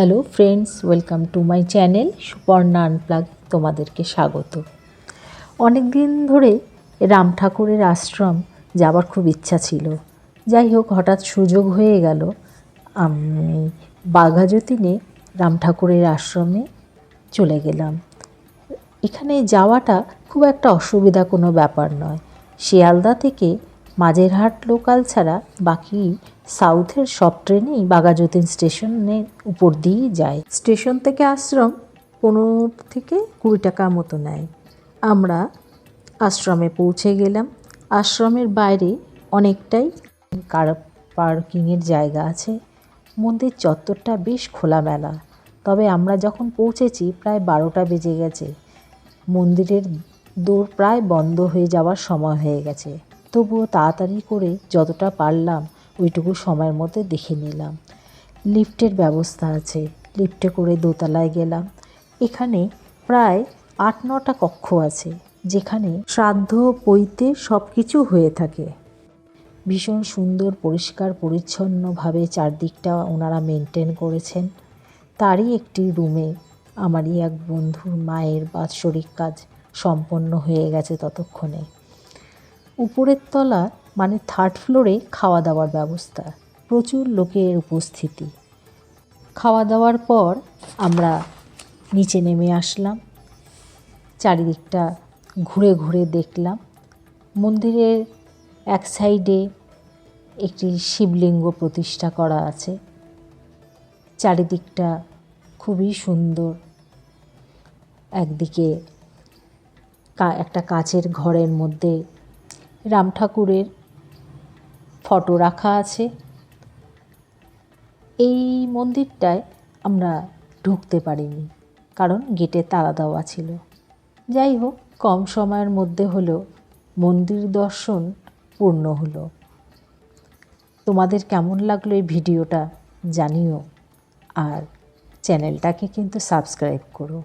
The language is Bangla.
Hello friends, welcome to my channel Suparna unplug. তোমাদেরকে স্বাগত। অনেক দিন ধরে রাম ঠাকুরের আশ্রম যাবার খুব ইচ্ছা ছিল। যাই হোক, হঠাৎ সুযোগ হয়ে গেল। আমি বাঘাযতীনে রাম ঠাকুরের আশ্রমে চলে গেলাম। এখানে যাওয়াটা খুব একটা অসুবিধা কোনো ব্যাপার নয়। শিয়ালদা থেকে মাঝেরহাট লোকাল ছাড়া বাকি সাউথের সব ট্রেনেই বাঘাযতীন স্টেশনের উপর দিয়েই যায়। স্টেশন থেকে আশ্রম 15 থেকে 20 টাকা মতো নেয়। আমরা আশ্রমে পৌঁছে গেলাম। আশ্রমের বাইরে অনেকটাই কার পার্কিংয়ের জায়গা আছে। মন্দির চত্বরটা বেশ খোলামেলা। তবে আমরা যখন পৌঁছেছি প্রায় 12টা বেজে গেছে। মন্দিরের দোর প্রায় বন্ধ হয়ে যাওয়ার সময় হয়ে গেছে। তবুও তাড়াতাড়ি করে যতটা পারলাম ওইটুকু সময়ের মধ্যে দেখে নিলাম। লিফটের ব্যবস্থা আছে, লিফটে করে দোতলায় গেলাম। এখানে প্রায় 8-9টা কক্ষ আছে, যেখানে শ্রাদ্ধ পৈতে সব কিছু হয়ে থাকে। ভীষণ সুন্দর পরিষ্কার পরিচ্ছন্নভাবে চারদিকটা ওনারা মেনটেন করেছেন। তারই একটি রুমে আমারই এক বন্ধুর মায়ের বাৎসরিক কাজ সম্পন্ন হয়ে গেছে ততক্ষণে। উপরের তলা মানে 3rd ফ্লোরে খাওয়া দাওয়ার ব্যবস্থা, প্রচুর লোকের উপস্থিতি। খাওয়া দাওয়ার পর আমরা নিচে নেমে আসলাম। চারিদিকটা ঘুরে ঘুরে দেখলাম। মন্দিরের এক সাইডে একটি শিবলিঙ্গ প্রতিষ্ঠা করা আছে। চারিদিকটা খুবই সুন্দর। একদিকে একটা কাচের ঘরের মধ্যে রাম ঠাকুরের ফটো রাখা আছে। এই মন্দিরটায় আমরা ঢুকতে পারিনি, কারণ গেটে তালা দেওয়া ছিল। যাই হোক, কম সময়ের মধ্যে হলেও মন্দির দর্শন পূর্ণ হলো। তোমাদের কেমন লাগলো এই ভিডিওটা জানিও, আর চ্যানেলটাকে কিন্তু সাবস্ক্রাইব করো।